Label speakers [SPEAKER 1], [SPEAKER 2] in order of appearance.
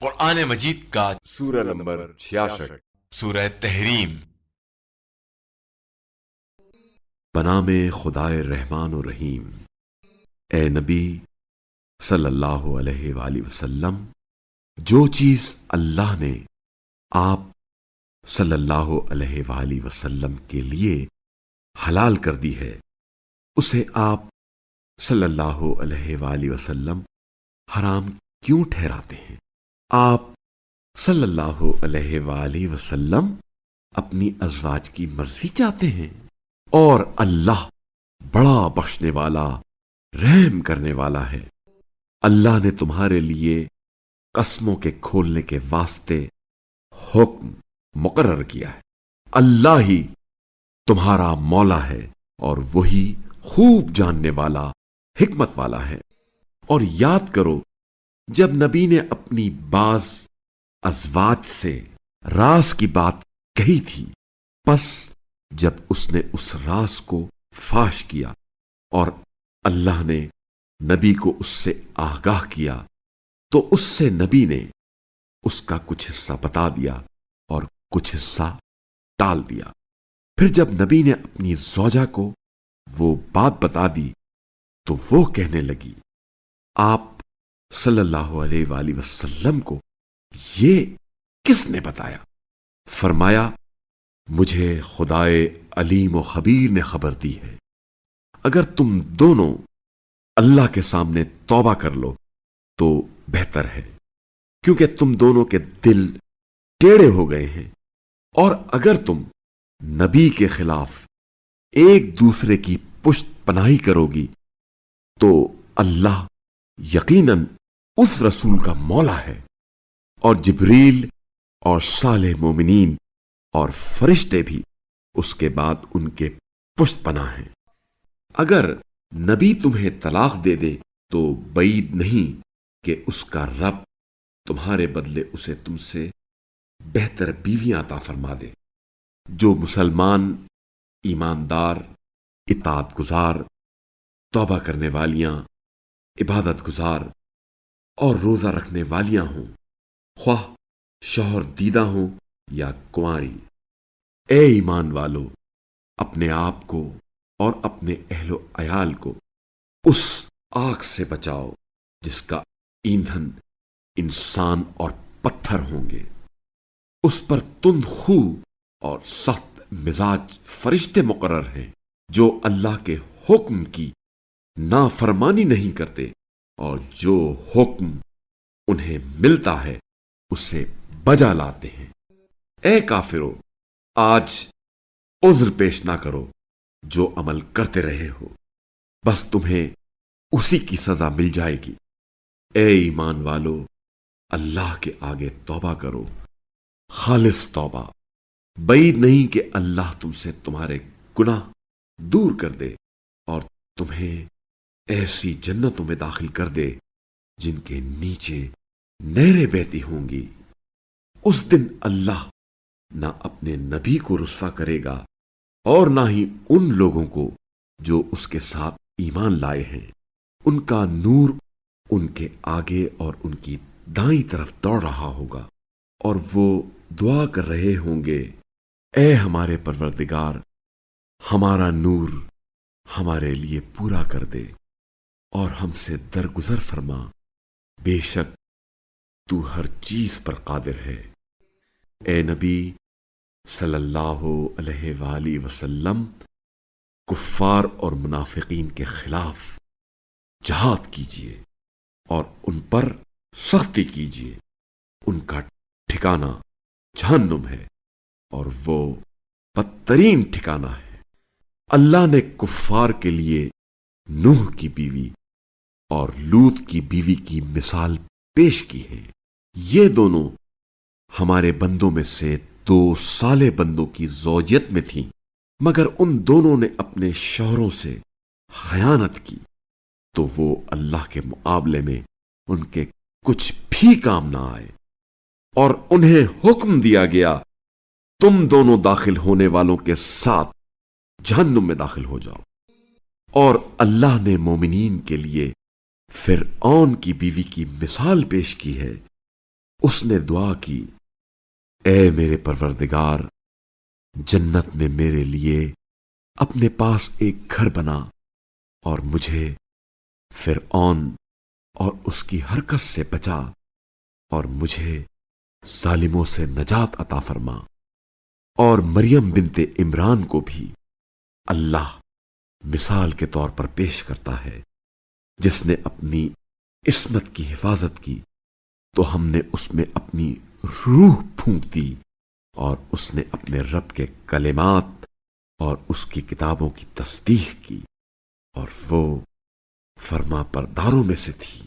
[SPEAKER 1] قرآن مجید کا
[SPEAKER 2] سورہ نمبر 66۔
[SPEAKER 1] سورہ تحریم۔
[SPEAKER 3] بنام خدائے رحمان و رحیم۔ اے نبی صلی اللہ علیہ وآلہ وسلم، جو چیز اللہ نے آپ صلی اللہ علیہ وآلہ وسلم کے لیے حلال کر دی ہے، اسے آپ صلی اللہ علیہ وآلہ وسلم حرام کیوں ٹھہراتے ہیں؟ آپ صلی اللہ علیہ وآلہ وسلم اپنی ازواج کی مرضی چاہتے ہیں، اور اللہ بڑا بخشنے والا، رحم کرنے والا ہے۔ اللہ نے تمہارے لیے قسموں کے کھولنے کے واسطے حکم مقرر کیا ہے۔ اللہ ہی تمہارا مولا ہے اور وہی خوب جاننے والا، حکمت والا ہے۔ اور یاد کرو جب نبی نے اپنی بعض ازواج سے راز کی بات کہی تھی، پس جب اس نے اس راز کو فاش کیا اور اللہ نے نبی کو اس سے آگاہ کیا، تو اس سے نبی نے اس کا کچھ حصہ بتا دیا اور کچھ حصہ ٹال دیا۔ پھر جب نبی نے اپنی زوجہ کو وہ بات بتا دی تو وہ کہنے لگی، آپ صلی اللہ علیہ وآلہ وسلم کو یہ کس نے بتایا؟ فرمایا، مجھے خدائے علیم و خبیر نے خبر دی ہے۔ اگر تم دونوں اللہ کے سامنے توبہ کر لو تو بہتر ہے، کیونکہ تم دونوں کے دل ٹیڑھے ہو گئے ہیں، اور اگر تم نبی کے خلاف ایک دوسرے کی پشت پناہی کرو گی تو اللہ یقیناً اس رسول کا مولا ہے، اور جبریل اور صالح مومنین اور فرشتے بھی اس کے بعد ان کے پشت پناہ ہیں۔ اگر نبی تمہیں طلاق دے دے تو بعید نہیں کہ اس کا رب تمہارے بدلے اسے تم سے بہتر بیویاں عطا فرما دے۔ جو مسلمان، ایماندار، اطاعت گزار، توبہ کرنے والیاں، عبادت گزار اور روزہ رکھنے والیاں ہوں، خواہ شوہر دیدہ ہوں یا کنواری۔ اے ایمان والو، اپنے آپ کو اور اپنے اہل و عیال کو اس آگ سے بچاؤ جس کا ایندھن انسان اور پتھر ہوں گے۔ اس پر تند خو اور سخت مزاج فرشتے مقرر ہیں جو اللہ کے حکم کی نافرمانی نہیں کرتے، اور جو حکم انہیں ملتا ہے اسے بجا لاتے ہیں۔ اے کافرو، آج عذر پیش نہ کرو، جو عمل کرتے رہے ہو بس تمہیں اسی کی سزا مل جائے گی۔ اے ایمان والو، اللہ کے آگے توبہ کرو، خالص توبہ۔ بعید نہیں کہ اللہ تم سے تمہارے گناہ دور کر دے اور تمہیں ایسی جنتوں میں داخل کر دے جن کے نیچے نہریں بہتی ہوں گی۔ اس دن اللہ نہ اپنے نبی کو رسوا کرے گا اور نہ ہی ان لوگوں کو جو اس کے ساتھ ایمان لائے ہیں۔ ان کا نور ان کے آگے اور ان کی دائیں طرف دوڑ رہا ہوگا، اور وہ دعا کر رہے ہوں گے، اے ہمارے پروردگار، ہمارا نور ہمارے لیے پورا کر دے اور ہم سے درگزر فرما، بے شک تو ہر چیز پر قادر ہے۔ اے نبی صلی اللہ علیہ وآلہ وسلم، کفار اور منافقین کے خلاف جہاد کیجیے اور ان پر سختی کیجیے۔ ان کا ٹھکانہ جہنم ہے اور وہ بدترین ٹھکانہ ہے۔ اللہ نے کفار کے لیے نوح کی بیوی اور لوط کی بیوی کی مثال پیش کی ہے۔ یہ دونوں ہمارے بندوں میں سے دو صالح بندوں کی زوجیت میں تھیں، مگر ان دونوں نے اپنے شوہروں سے خیانت کی تو وہ اللہ کے مقابلے میں ان کے کچھ بھی کام نہ آئے، اور انہیں حکم دیا گیا، تم دونوں داخل ہونے والوں کے ساتھ جہنم میں داخل ہو جاؤ۔ اور اللہ نے مومنین کے لیے فرعون کی بیوی کی مثال پیش کی ہے۔ اس نے دعا کی، اے میرے پروردگار، جنت میں میرے لیے اپنے پاس ایک گھر بنا اور مجھے فرعون اور اس کی حرکت سے بچا اور مجھے ظالموں سے نجات عطا فرما۔ اور مریم بنت عمران کو بھی اللہ مثال کے طور پر پیش کرتا ہے، جس نے اپنی عصمت کی حفاظت کی تو ہم نے اس میں اپنی روح پھونک دی اور اس نے اپنے رب کے کلمات اور اس کی کتابوں کی تصدیق کی اور وہ فرما برداروں میں سے تھی۔